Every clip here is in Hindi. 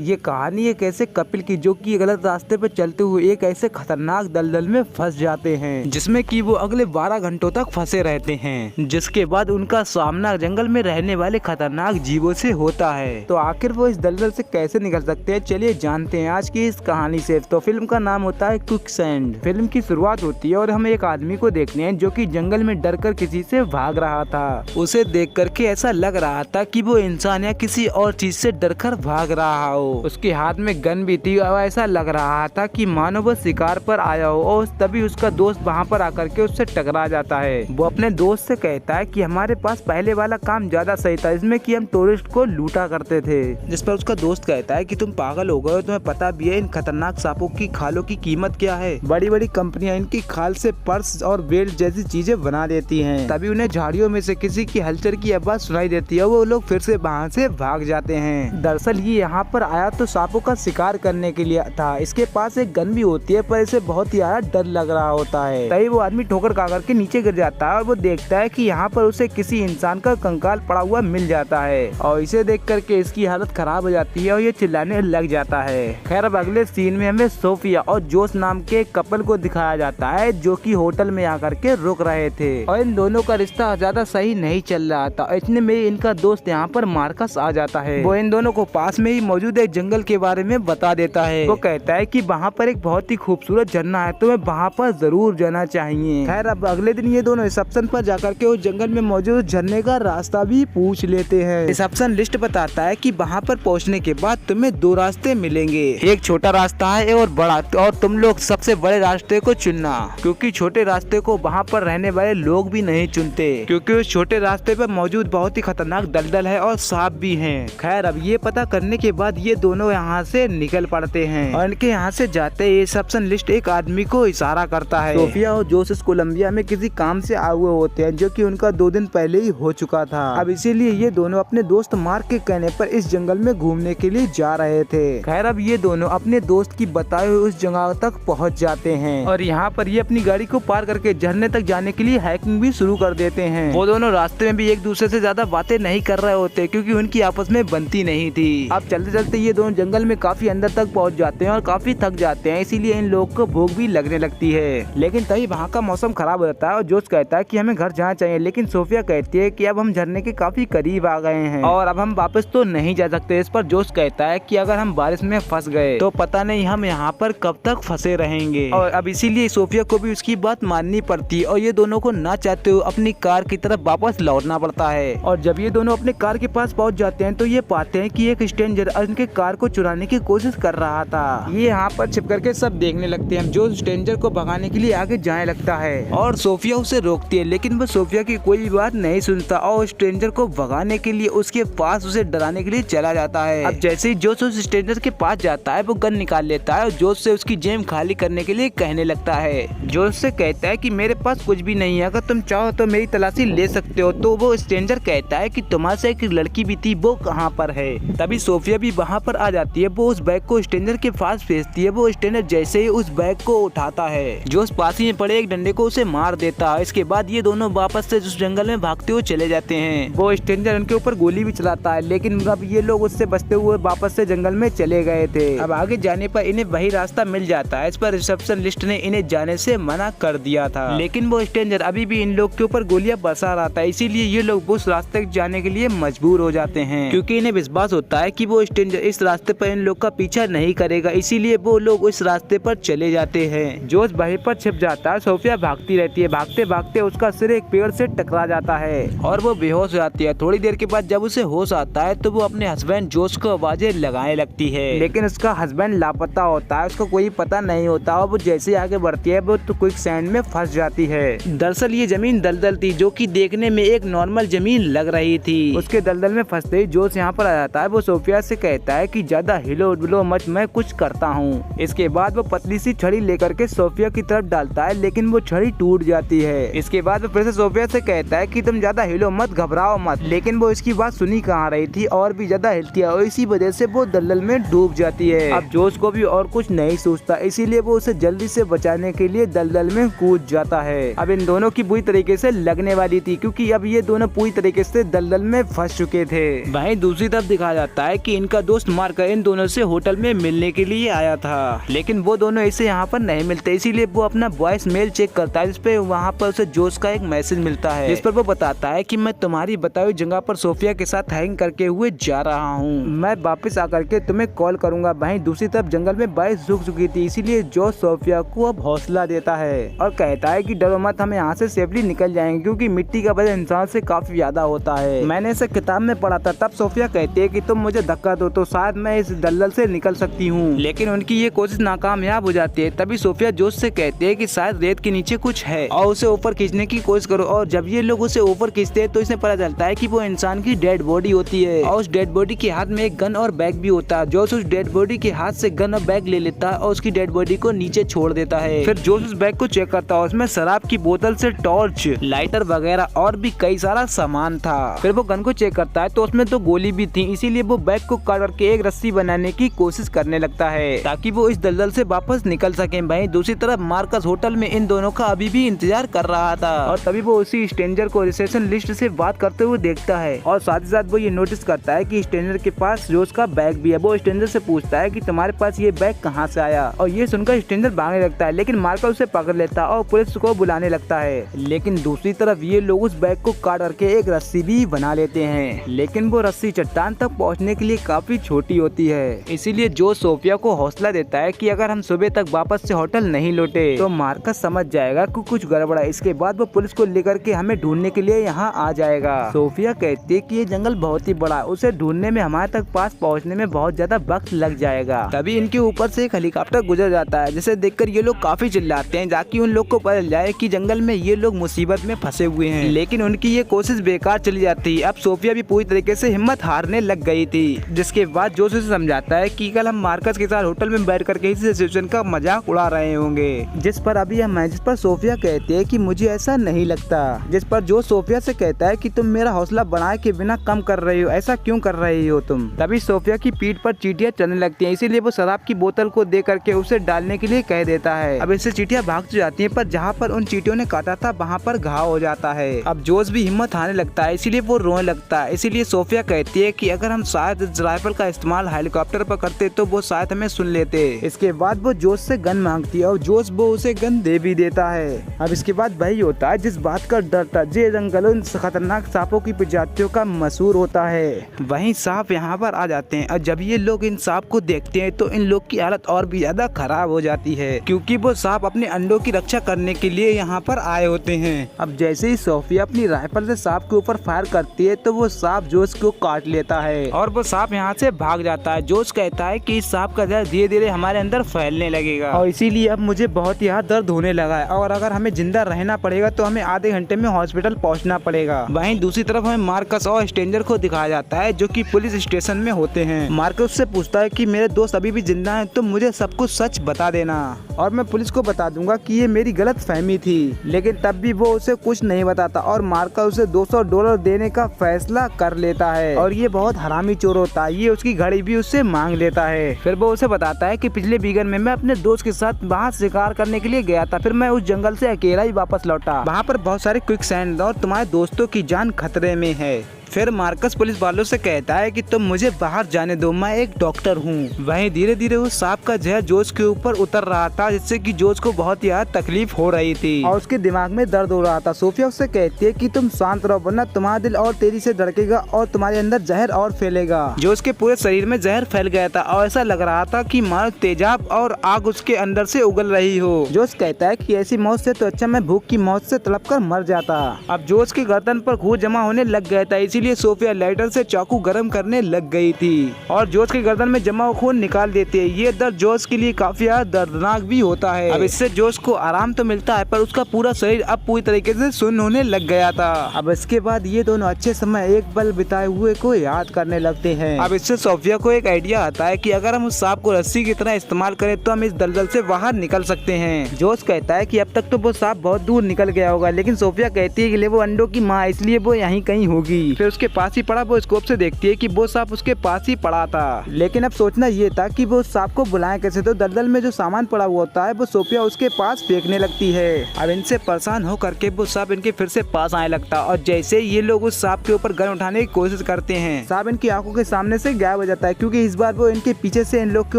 ये कहानी एक ऐसे कपिल की जो कि गलत रास्ते पर चलते हुए एक ऐसे खतरनाक दलदल में फंस जाते हैं जिसमें कि वो अगले 12 घंटों तक फंसे रहते हैं, जिसके बाद उनका सामना जंगल में रहने वाले खतरनाक जीवों से होता है। तो आखिर वो इस दलदल से कैसे निकल सकते हैं, चलिए जानते हैं आज की इस कहानी से। तो फिल्म का नाम होता है क्विकसैंड। फिल्म की शुरुआत होती है और हम एक आदमी को देखते हैं जो कि जंगल में डरकर किसी से भाग रहा था। उसे देख करके ऐसा लग रहा था कि वो इंसान या किसी और चीज से डरकर भाग रहा हो। उसके हाथ में गन भी थी और ऐसा लग रहा था कि मानो वो शिकार पर आया हो। और तभी उसका दोस्त वहाँ पर आकर के उससे टकरा जाता है। वो अपने दोस्त से कहता है कि हमारे पास पहले वाला काम ज्यादा सही था, इसमें कि हम टूरिस्ट को लूटा करते थे। जिस पर उसका दोस्त कहता है कि तुम पागल हो गए हो, तुम्हें पता भी है इन खतरनाक सांपों की खालों की कीमत क्या है। बड़ी बड़ी कंपनियां इनकी खाल से पर्स और बेल्ट जैसी चीजें बना देती हैं। तभी उन्हें झाड़ियों में से किसी की हलचल की आवाज सुनाई देती है। वो लोग फिर से वहाँ से भाग जाते हैं। दरअसल ये यहाँ पर आया तो सांपों का शिकार करने के लिए था। इसके पास एक गन भी होती है पर इसे बहुत ही ज्यादा डर लग रहा होता है। तभी वो आदमी ठोकर खा करके नीचे गिर जाता है और वो देखता है कि यहाँ पर उसे किसी इंसान का कंकाल पड़ा हुआ मिल जाता है। और इसे देख करके इसकी हालत खराब हो जाती है और ये चिल्लाने लग जाता है। खैर अब अगले सीन में हमें सोफिया और जोश नाम के कपल को दिखाया जाता है जो कि होटल में आकर के रुक रहे थे और इन दोनों का रिश्ता ज्यादा सही नहीं चल रहा था। इतने में इनका दोस्त यहाँ पर मार्कस आ जाता है। वो इन दोनों को पास में ही मौजूद एक जंगल के बारे में बता देता है। वो कहता है कि वहाँ पर एक बहुत ही खूबसूरत झरना है, तुम्हें वहाँ पर जरूर जाना चाहिए। खैर अब अगले दिन ये दोनों रिसेप्शन पर जाकर के उस जंगल में मौजूद झरने का रास्ता भी पूछ लेते हैं। रिसेप्शन लिस्ट बताता है कि वहाँ पर पहुँचने के बाद तुम्हें 2 रास्ते मिलेंगे, एक छोटा रास्ता है और बड़ा, और तुम लोग सबसे बड़े रास्ते को चुनना, क्योंकि छोटे रास्ते को वहाँ पर रहने वाले लोग भी नहीं चुनते, क्योंकि उस छोटे रास्ते पर मौजूद बहुत ही खतरनाक दलदल है और सांप भी हैं। खैर अब ये पता करने के बाद ये दोनों यहाँ से निकल पड़ते हैं और इनके यहाँ से जाते ही रिसेप्शन लिस्ट एक आदमी को इशारा करता है। सोफिया और जोसेफ कोलंबिया में किसी काम से आए हुए होते हैं जो कि उनका 2 दिन पहले ही हो चुका था। अब इसीलिए ये दोनों अपने दोस्त मार्क के कहने पर इस जंगल में घूमने के लिए जा रहे थे। खैर अब ये दोनों अपने दोस्त की बताए हुए उस जगह तक पहुँच जाते हैं और यहाँ पर ये अपनी गाड़ी को पार करके झरने तक जाने के लिए हाइकिंग भी शुरू कर देते हैं। वो दोनों रास्ते में भी एक दूसरे से ज्यादा बातें नहीं कर रहे होते क्योंकि उनकी आपस में बनती नहीं थी। अब चलते चलते ये दोनों जंगल में काफी अंदर तक पहुंच जाते हैं और काफी थक जाते हैं, इसीलिए इन लोगों को भूख भी लगने लगती है। लेकिन तभी वहाँ का मौसम खराब हो जाता है और जोश कहता है कि हमें घर जाना चाहिए, लेकिन सोफिया कहती है कि अब हम झरने के काफी करीब आ गए हैं और अब हम वापस तो नहीं जा सकते। इस पर जोश कहता है कि अगर हम बारिश में फंस गए तो पता नहीं हम यहाँ पर कब तक फंसे रहेंगे। और अब इसीलिए सोफिया को भी उसकी बात माननी पड़ती है और ये दोनों को ना चाहते हुए अपनी कार की तरफ वापस लौटना पड़ता है। और जब ये दोनों अपने कार के पास पहुँच जाते हैं तो ये पाते हैं कि एक स्ट्रेंजर उनके कार को चुराने की कोशिश कर रहा था। ये यहाँ पर छिप करके सब देखने लगते हैं। जो स्ट्रेंजर को भगाने के लिए आगे जाने लगता है और सोफिया उसे रोकती है, लेकिन वो सोफिया की कोई बात नहीं सुनता और स्ट्रेंजर को भगाने के लिए उसके पास उसे डराने के लिए चला जाता है। अब जैसे ही जोश उस स्ट्रेंजर के पास जाता है वो गन निकाल लेता है और जोश से उसकी जेब खाली करने के लिए कहने लगता है। जोश से कहता है कि मेरे पास कुछ भी नहीं है, अगर तुम चाहो तो मेरी तलाशी ले सकते हो। तो वो स्ट्रेंजर कहता है कि तुम्हारे से एक लड़की भी थी, वो कहाँ पर है। तभी सोफिया भी वहाँ पर आ जाती है। वो उस बैग को स्ट्रेंजर के पास भेजती है। वो स्ट्रेंजर जैसे ही उस बैग को उठाता है, जोश पास ही में पड़े एक डंडे को उसे मार देता है। इसके बाद ये दोनों वापस से उस जंगल में भागते हुए चले जाते हैं। वो स्ट्रेंजर उनके ऊपर गोली भी चलाता है, लेकिन अब ये लोग उससे बचते हुए वापस से जंगल में चले गए थे। अब आगे जाने पर इन्हें वही रास्ता मिल जाता है। इस पर रिसेप्शन लिस्ट ने इन्हें जाने से मना कर दिया था, लेकिन वो स्ट्रेंजर अभी भी इन लोग के ऊपर गोलियां बरसा रहा था। इसीलिए ये लोग उस रास्ते जाने के लिए मजबूर हो जाते हैं, क्योंकि इन्हें विश्वास होता है कि वो स्ट्रेंजर इस रास्ते पर इन लोग का पीछा नहीं करेगा। इसीलिए वो लोग उस रास्ते पर चले जाते हैं। जोश वहीं पर छिप जाता है। सोफिया भागती रहती है। भागते भागते उसका सिर एक पेड़ से टकरा जाता है और वो बेहोश हो जाती है। थोड़ी देर के बाद जब उसे होश आता है तो वो अपने हस्बैंड जोश को आवाजें लगाने लगती है, लेकिन उसका हस्बैंड लापता होता है, उसको कोई पता नहीं होता और वो जैसे आगे बढ़ती है वो तो क्विकसैंड में फंस जाती है। दरअसल ये जमीन दलदल थी जो कि देखने में एक नॉर्मल जमीन लग रही थी। उसके दलदल में फंसते ही जोश यहाँ पर आ जाता है। वो सोफिया से कहता है कि ज्यादा हिलो डुलो मत, मैं कुछ करता हूँ। इसके बाद वो पतली सी छड़ी लेकर के सोफिया की तरफ डालता है, लेकिन वो छड़ी टूट जाती है। इसके बाद वो फिर से सोफिया से कहता है कि तुम ज्यादा हिलो मत, घबराओ मत, लेकिन वो इसकी बात सुनी कहाँ रही थी और भी ज्यादा हिलती है और इसी वजह से वो दलदल में डूब जाती है। अब जोश को भी और कुछ नहीं सोचता, इसीलिए वो उसे जल्दी से बचाने के लिए दलदल में कूद जाता है। अब इन दोनों की बुरी तरीके से लगने वाली थी, क्योंकि अब ये दोनों पूरी तरीके से दलदल में फंस चुके थे। वहीं दूसरी तरफ दिखाया जाता है कि इनका दोस्त मारकर इन दोनों से होटल में मिलने के लिए आया था, लेकिन वो दोनों इसे यहाँ पर नहीं मिलते। इसीलिए वो अपना वॉइस मेल चेक करता है, जिसपे वहाँ पर उसे जोश का एक मैसेज मिलता है, जिस पर वो बताता है कि मैं तुम्हारी बताई हुई जगह पर सोफिया के साथ हैंग करके हुए जा रहा हूँ, मैं वापस आकर के तुम्हें कॉल करूंगा। वहीं दूसरी तरफ जंगल में बारिश रुक चुकी थी, इसीलिए जोश सोफिया को अब हौसला देता है और कहता है कि डरो मत, हम यहाँ से सेफली निकल जाएंगे, क्योंकि मिट्टी का वजन इंसान से काफी ज्यादा होता है। मैंने इसे किताब में पढ़ा था। तब सोफिया कहती है कि तुम मुझे धक्का दो तो शायद मैं इस दलदल से निकल सकती हूँ, लेकिन उनकी ये कोशिश नाकामयाब हो जाती है। तभी सोफिया जोश से कहती है कि शायद रेत के नीचे कुछ है और उसे ऊपर खींचने की कोशिश करो। और जब ये लोग उसे ऊपर खींचते हैं तो इसे पता चलता है कि वो इंसान की डेड बॉडी होती है और उस डेड बॉडी के हाथ में एक गन और बैग भी होता है। जोश उस डेड बॉडी के हाथ से गन और बैग ले लेता है और उसकी डेड बॉडी को नीचे छोड़ देता है। फिर जोश उस बैग को चेक करता है, उसमें शराब की बोतल से टॉर्च, लाइटर वगैरह और भी कई सारा सामान था। फिर वो गन को चेक करता है तो उसमें तो गोली भी थी, इसीलिए वो बैग को काट करके एक रस्सी बनाने की कोशिश करने लगता है ताकि वो इस दलदल से वापस निकल सके। वहीं दूसरी तरफ मार्कस होटल में इन दोनों का अभी भी इंतजार कर रहा था और तभी वो उसी स्ट्रेंजर को रिसेप्शन लिस्ट से बात करते हुए देखता है और साथ ही साथ वो ये नोटिस करता है कि स्ट्रेंजर के पास जोश का बैग भी है। वो स्ट्रेंजर से पूछता है कि तुम्हारे पास ये बैग कहाँ से आया, और ये सुनकर स्ट्रेंजर भागने लगता है, लेकिन मार्कस उसे पकड़ लेता है और पुलिस को बुलाने लगता है। लेकिन दूसरी तरफ ये लोग उस बैग को काट करके एक रस्सी भी बना लेते हैं, लेकिन वो रस्सी चट्टान तक पहुँचने के लिए काफी छोटी होती है। इसीलिए जोश सोफिया को हौसला देता है कि अगर हम सुबह तक वापस से होटल नहीं लौटे तो मार्कस समझ जाएगा कि कुछ गड़बड़ है। इसके बाद वो पुलिस को लेकर के हमें ढूंढने के लिए यहाँ आ जाएगा। सोफिया कहती है कि ये जंगल बहुत ही बड़ा है, उसे ढूंढने में हमारे तक पास पहुँचने में बहुत ज्यादा वक्त लग जाएगा। तभी इनके ऊपर से एक हेलीकॉप्टर गुजर जाता है, जिसे देखकर ये लोग काफी चिल्लाते हैं ताकि उन लोग को पता चल जाए कि जंगल में ये लोग मुसीबत में फंसे हुए हैं, लेकिन उनकी ये कोशिश बेकार चली जाती है। अब सोफिया भी पूरी तरीके से हिम्मत हारने लग गई थी, जिसके बाद जोश उसे समझाता है कि कल हम मार्कस के साथ होटल में बैठ करके इस सिचुएशन का मजाक उड़ा रहे होंगे, जिस पर अभी हम जिस पर सोफिया कहती है कि मुझे ऐसा नहीं लगता, जिस पर जो सोफिया से कहता है कि तुम मेरा हौसला बढ़ाए के बिना कम कर रही हो, ऐसा क्यों कर रही हो तुम। तभी सोफिया की पीठ पर चींटियां चलने लगती हैं, इसीलिए वो शराब की बोतल को दे करके उसे डालने के लिए कह देता है। अब इससे चींटियां भाग तो जाती हैं, पर जहाँ पर उन चींटियों ने काटा था वहाँ पर घाव हो जाता है। अब जोश भी हिम्मत हारने लगता है, इसीलिए वो रोने लगता है। इसीलिए सोफिया कहती है कि अगर हम शायद इस राइफल का इस्तेमाल हेलीकॉप्टर पर करते तो वो शायद हमें सुन लेते। इसके बाद वो जोश से गन मांगती है और जोश वो उसे गन दे भी देता है। अब इसके बाद वही होता है जिस बात का डर था, ये जंगल उन खतरनाक सांपों की प्रजातियों का मशहूर होता है। वहीं सांप यहाँ पर आ जाते हैं और जब ये लोग इन सांप को देखते हैं तो इन लोग की हालत और भी ज्यादा खराब हो जाती है, क्योंकि वो सांप अपने अंडों की रक्षा करने के लिए यहाँ पर आए होते हैं। अब जैसे ही सोफिया अपनी राइफल से सांप के ऊपर फायर करती है तो वो सांप जोश को काट लेता है और वो सांप यहाँ से भाग जाता है। जोश कहता है कि इस सांप का जहर धीरे धीरे हमारे अंदर फैलने लगेगा और इसीलिए अब मुझे बहुत ही दर्द होने लगा है और अगर हमें जिंदा रहना पड़ेगा तो हमें आधे घंटे में हॉस्पिटल पहुंचना पड़ेगा। वहीं दूसरी तरफ हमें मार्कस और स्ट्रेंजर को दिखाया जाता है जो कि पुलिस स्टेशन में होते हैं। मार्कस से पूछता है कि मेरे दोस्त अभी भी जिंदा हैं तो मुझे सब कुछ सच बता देना और मैं पुलिस को बता दूंगा कि ये मेरी गलत फहमी थी, लेकिन तब भी वो उसे कुछ नहीं बताता और मार्कस उसे $200 देने का फैसला कर लेता है और ये बहुत हरामी चोर होता है। ये उसकी घड़ी भी उससे मांग लेता है। फिर वो उसे बताता है कि पिछले वीकेंड में मैं अपने दोस्त के साथ वहाँ शिकार करने के लिए गया था, फिर मैं उस जंगल से अकेला ही वापस लौटा। वहाँ पर बहुत सारे क्विक सैंड और तुम्हारे दोस्तों की जान खतरे में है। फिर मार्कस पुलिस वालों से कहता है कि तुम मुझे बाहर जाने दो, मैं एक डॉक्टर हूँ। वहीं धीरे धीरे उस सांप का जहर जोश के ऊपर उतर रहा था, जिससे कि जोश को बहुत ही तकलीफ हो रही थी और उसके दिमाग में दर्द हो रहा था। सोफिया उससे कहती है कि तुम शांत रहो वरना तुम्हारा दिल और तेजी से धड़केगा और तुम्हारे अंदर जहर और फैलेगा। जोश के पूरे शरीर में जहर फैल गया था और ऐसा लग रहा था कि मानो तेजाब और आग उसके अंदर से उगल रही हो। जोश कहता है कि ऐसी मौत से तो अच्छा मैं भूख की मौत से तड़प कर मर जाता। अब जोश की गर्दन पर खून जमा होने लग गया था, इसीलिए सोफिया लाइटर से चाकू गरम करने लग गई थी और जोश की गर्दन में जमा हुआ खून निकाल देती है। ये दर्द जोश के लिए काफी दर्दनाक भी होता है। अब इससे जोश को आराम तो मिलता है पर उसका पूरा शरीर अब पूरी तरीके से सुन्न होने लग गया था। अब इसके बाद ये दोनों अच्छे समय एक पल बिताए हुए को याद करने लगते हैं। अब इससे सोफिया को एक आइडिया आता है कि अगर हम उस सांप को रस्सी की तरह इस्तेमाल करें तो हम इस दलदल से बाहर निकल सकते हैं। जोश कहता है कि अब तक तो वो सांप बहुत दूर निकल गया होगा, लेकिन सोफिया कहती है कि वो अंडों की माँ, इसलिए वो यहीं कहीं होगी। फिर उसके पास ही पड़ा वो स्कोप से देखती है कि वो सांप उसके पास ही पड़ा था। लेकिन अब सोचना ये था कि वो उस सांप को बुलाए कैसे, तो दलदल में जो सामान पड़ा हुआ होता है वो सोफिया उसके पास फेंकने लगती है। अब इनसे परेशान होकर के वो सांप इनके फिर से पास आने लगता और जैसे ये लोग उस सांप के ऊपर गन उठाने की कोशिश करते हैं, सांप इनकी आंखों के सामने से गायब हो जाता है क्योंकि इस बार वो इनके पीछे से इन लोग के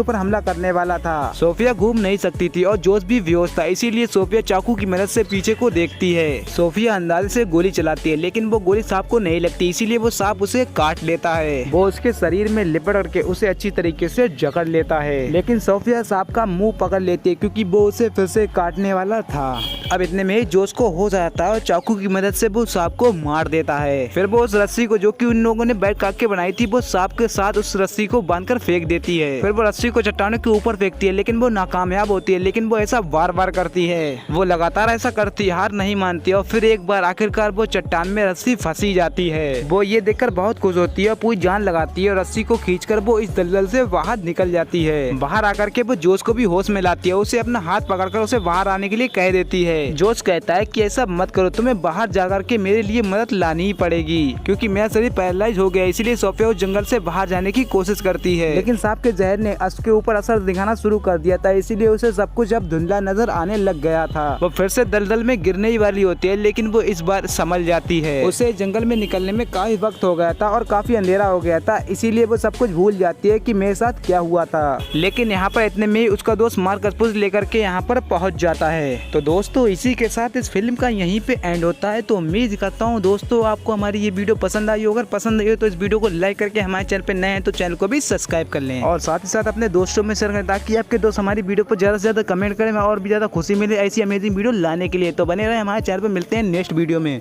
ऊपर हमला करने वाला था। सोफिया घूम नहीं सकती थी और जोश भी बेहोश था, इसीलिए सोफिया चाकू की मदद से पीछे को देखती है। सोफिया अंदाजे से गोली चलाती है लेकिन वो गोली सांप को नहीं लगती, इसीलिए वो सांप उसे काट लेता है। वो उसके शरीर में लिपट करके उसे अच्छी तरीके से जकड़ लेता है, लेकिन सोफिया सांप का मुंह पकड़ लेती है क्योंकि वो उसे फिर से काटने वाला था। अब इतने में जोश को हो जाता है और चाकू की मदद से वो सांप को मार देता है। फिर वो उस रस्सी को जो कि उन लोगों ने बैठ काट के बनाई थी वो सांप के साथ उस रस्सी को बांधकर फेंक देती है। फिर वो रस्सी को चट्टानों के ऊपर फेंकती है लेकिन वो नाकामयाब होती है, लेकिन वो ऐसा बार बार करती है। वो लगातार ऐसा करती, हार नहीं मानती और फिर एक बार आखिरकार वो चट्टान में रस्सी फंसी जाती है। वो ये देखकर बहुत खुश होती है और पूरी जान लगाती है और रस्सी को खींचकर वो इस दलदल से बाहर निकल जाती है। बाहर आकर के वो जोश को भी होश में लाती है, उसे अपना हाथ पकड़कर उसे बाहर आने के लिए कह देती है। जोश कहता है कि ऐसा मत करो, तुम्हें बाहर जाकर के मेरे लिए मदद लानी ही पड़ेगी क्योंकि मेरा शरीर पैरालाइज हो गया, इसीलिए सोफिया उस जंगल से बाहर जाने की कोशिश करती है। लेकिन सांप के जहर ने उसके ऊपर असर दिखाना शुरू कर दिया था, इसीलिए उसे सब कुछ अब धुंधला नजर आने लग गया था। वो फिर से दलदल में गिरने ही वाली होती है लेकिन वो इस बार संभल जाती है। उसे जंगल में निकलने में काफी वक्त हो गया था और काफी अंधेरा हो गया था, इसीलिए वो सब कुछ भूल जाती है कि मेरे साथ क्या हुआ था। लेकिन यहाँ पर इतने में उसका दोस्त मार्कस पुश लेकर के यहाँ पर पहुँच जाता है। तो दोस्तों इसी के साथ इस फिल्म का यहीं पे एंड होता है। तो उम्मीद करता हूँ दोस्तों आपको हमारी ये वीडियो पसंद आई हो। अगर पसंद आई हो तो इस वीडियो को लाइक करके हमारे चैनल पे नए हैं तो चैनल को भी सब्सक्राइब कर लें और साथ ही साथ अपने दोस्तों में शेयर करें ताकि आपके दोस्त हमारी वीडियो पर ज्यादा से ज्यादा कमेंट करें और भी ज्यादा खुशी मिले ऐसी अमेजिंग वीडियो लाने के लिए। तो बने रहे हमारे चैनल पर, मिलते हैं नेक्स्ट वीडियो में।